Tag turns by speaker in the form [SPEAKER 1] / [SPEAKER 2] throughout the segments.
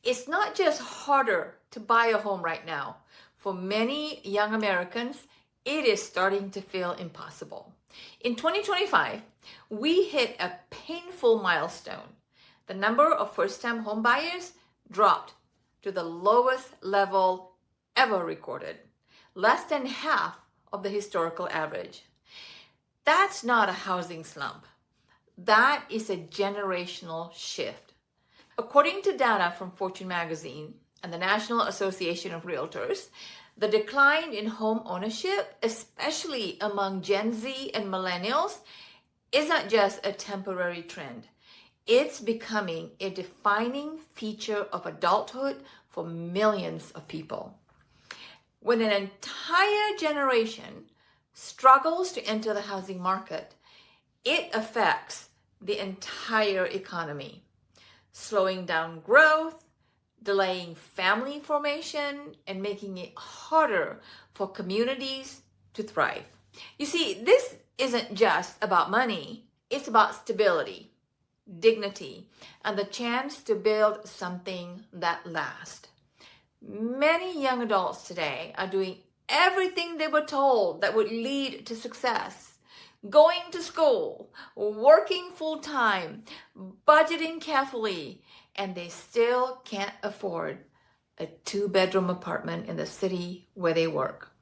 [SPEAKER 1] It's not just harder to buy a home right now. For many young Americans, it is starting to feel impossible. In 2025, we hit a painful milestone. The number of first-time home buyers dropped to the lowest level ever recorded, less than half of the historical average. That's not a housing slump. That is a generational shift. According to data from Fortune magazine and the National Association of Realtors, the decline in home ownership, especially among Gen Z and millennials, isn't just a temporary trend. It's becoming a defining feature of adulthood for millions of people. When an entire generation struggles to enter the housing market, it affects the entire economy, slowing down growth, delaying family formation, and making it harder for communities to thrive. You see, this isn't just about money, it's about stability, dignity, and the chance to build something that lasts. Many young adults today are doing everything they were told that would lead to success. Going to school, working full-time, budgeting carefully, and they still can't afford a 2-bedroom apartment in the city where they work.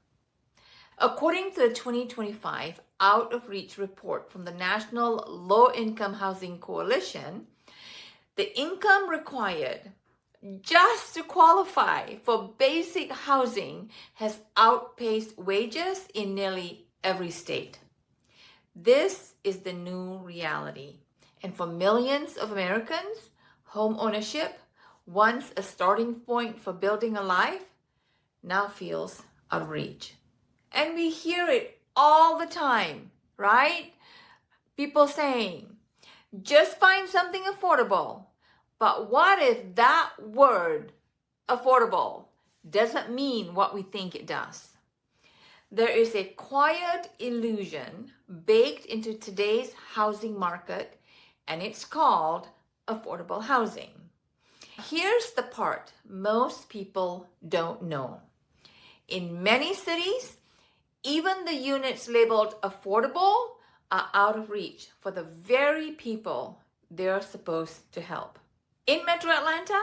[SPEAKER 1] According to the 2025 Out of Reach report from the National Low Income Housing Coalition, the income required just to qualify for basic housing has outpaced wages in nearly every state. This is the new reality. And for millions of Americans, home ownership, once a starting point for building a life, now feels out of reach. And we hear it all the time, right? People saying, just find something affordable. But what if that word, affordable, doesn't mean what we think it does? There is a quiet illusion baked into today's housing market, and it's called affordable housing. Here's the part most people don't know. In many cities, even the units labeled affordable are out of reach for the very people they're supposed to help. In Metro Atlanta,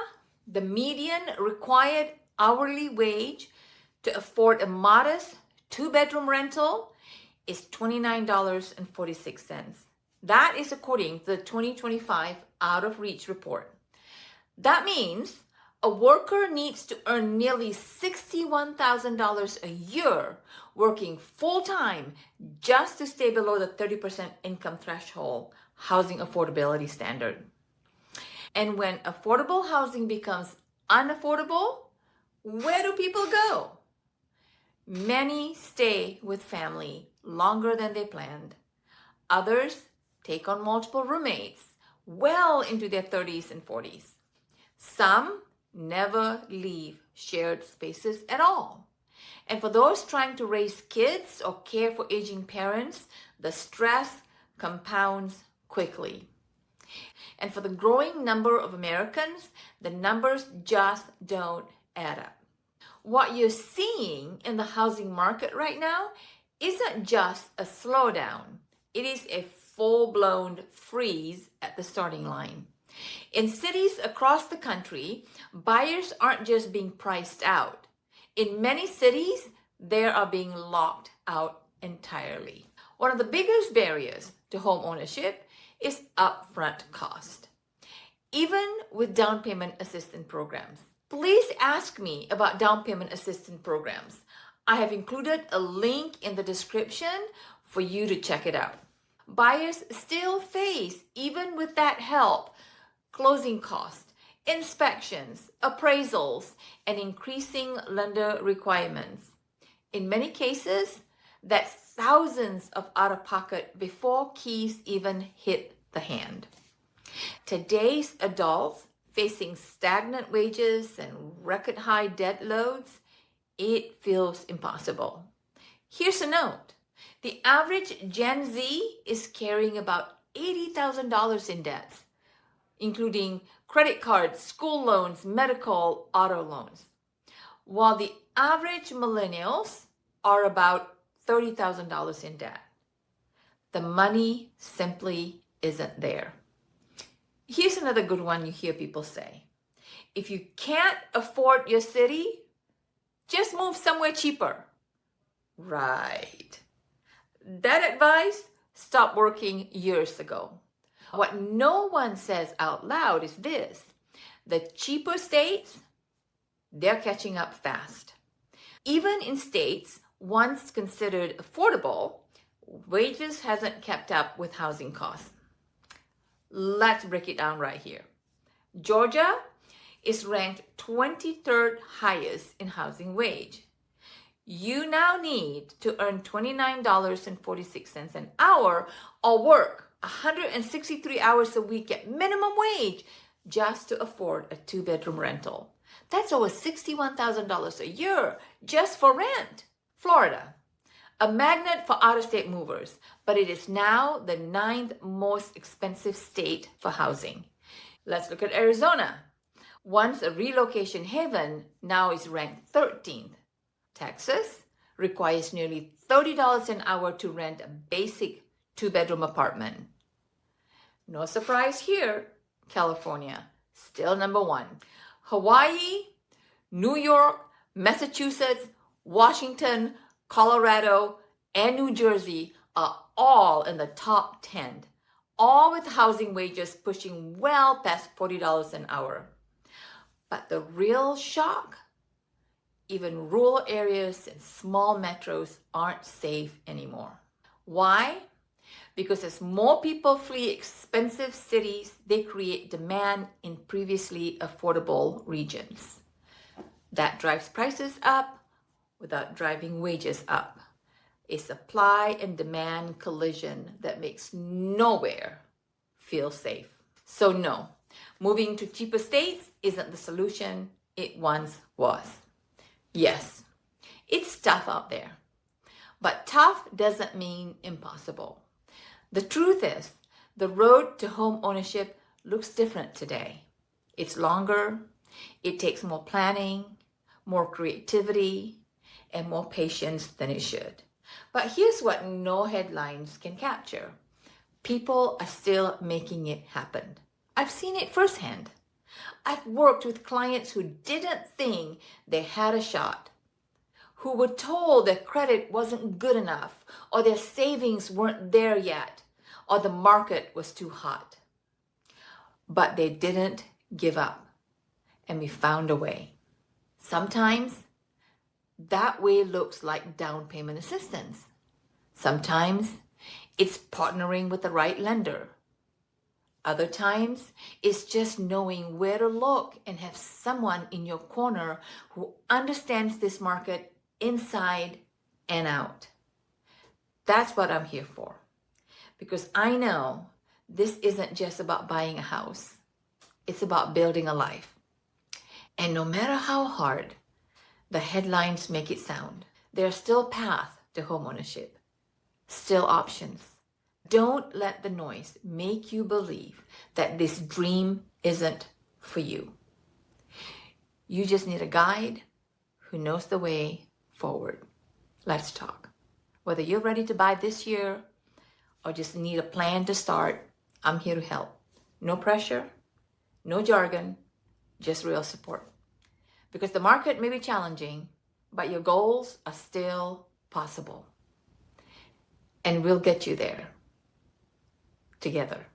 [SPEAKER 1] the median required hourly wage to afford a modest 2-bedroom rental is $29.46. That is according to the 2025 Out of Reach report. That means a worker needs to earn nearly $61,000 a year working full-time just to stay below the 30% income threshold housing affordability standard. And when affordable housing becomes unaffordable, where do people go? Many stay with family longer than they planned. Others take on multiple roommates well into their 30s and 40s. Some never leave shared spaces at all. And for those trying to raise kids or care for aging parents, the stress compounds quickly. And for the growing number of Americans, the numbers just don't add up. What you're seeing in the housing market right now isn't just a slowdown. It is a full-blown freeze at the starting line. In cities across the country, buyers aren't just being priced out. In many cities, they are being locked out entirely. One of the biggest barriers to home ownership is upfront cost. Even with down payment assistance programs. Please ask me about down payment assistance programs. I have included a link in the description for you to check it out. Buyers still face, even with that help, closing costs, inspections, appraisals, and increasing lender requirements. In many cases, that's thousands of out-of-pocket before keys even hit the hand. Today's adults facing stagnant wages and record high debt loads, it feels impossible. Here's a note. The average Gen Z is carrying about $80,000 in debts, including credit cards, school loans, medical, auto loans. While the average millennials are about $30,000 in debt, the money simply isn't there. Here's another good one you hear people say. If you can't afford your city, just move somewhere cheaper. Right. That advice stopped working years ago. What no one says out loud is this: the cheaper states, they're catching up fast. Even in states once considered affordable, wages hasn't kept up with housing costs. Let's break it down right here. Georgia is ranked 23rd highest in housing wage. You now need to earn $29.46 an hour or work 163 hours a week at minimum wage just to afford a 2-bedroom rental. That's over $61,000 a year just for rent. Florida, a magnet for out-of-state movers, but it is now the 9th most expensive state for housing. Let's look at Arizona. Once a relocation haven, now is ranked 13th. Texas requires nearly $30 an hour to rent a basic 2-bedroom apartment. No surprise here, California, still number 1. Hawaii, New York, Massachusetts, Washington, Colorado, and New Jersey are all in the top 10, all with housing wages pushing well past $40 an hour. But the real shock, even rural areas and small metros aren't safe anymore. Why? Because as more people flee expensive cities, they create demand in previously affordable regions. That drives prices up without driving wages up. A supply and demand collision that makes nowhere feel safe. So no, moving to cheaper states isn't the solution it once was. Yes, it's tough out there, but tough doesn't mean impossible. The truth is, the road to home ownership looks different today. It's longer, it takes more planning, more creativity, and more patience than it should. But here's what no headlines can capture. People are still making it happen. I've seen it firsthand. I've worked with clients who didn't think they had a shot, who were told their credit wasn't good enough, or their savings weren't there yet, or the market was too hot. But they didn't give up, and we found a way. Sometimes that way looks like down payment assistance. Sometimes it's partnering with the right lender. Other times, it's just knowing where to look and have someone in your corner who understands this market inside and out. That's what I'm here for. Because I know this isn't just about buying a house. It's about building a life. And no matter how hard the headlines make it sound, there's still path to homeownership. Still options. Don't let the noise make you believe that this dream isn't for you. You just need a guide who knows the way forward. Let's talk. Whether you're ready to buy this year or just need a plan to start, I'm here to help. No pressure, no jargon, just real support. Because the market may be challenging, but your goals are still possible. And we'll get you there together.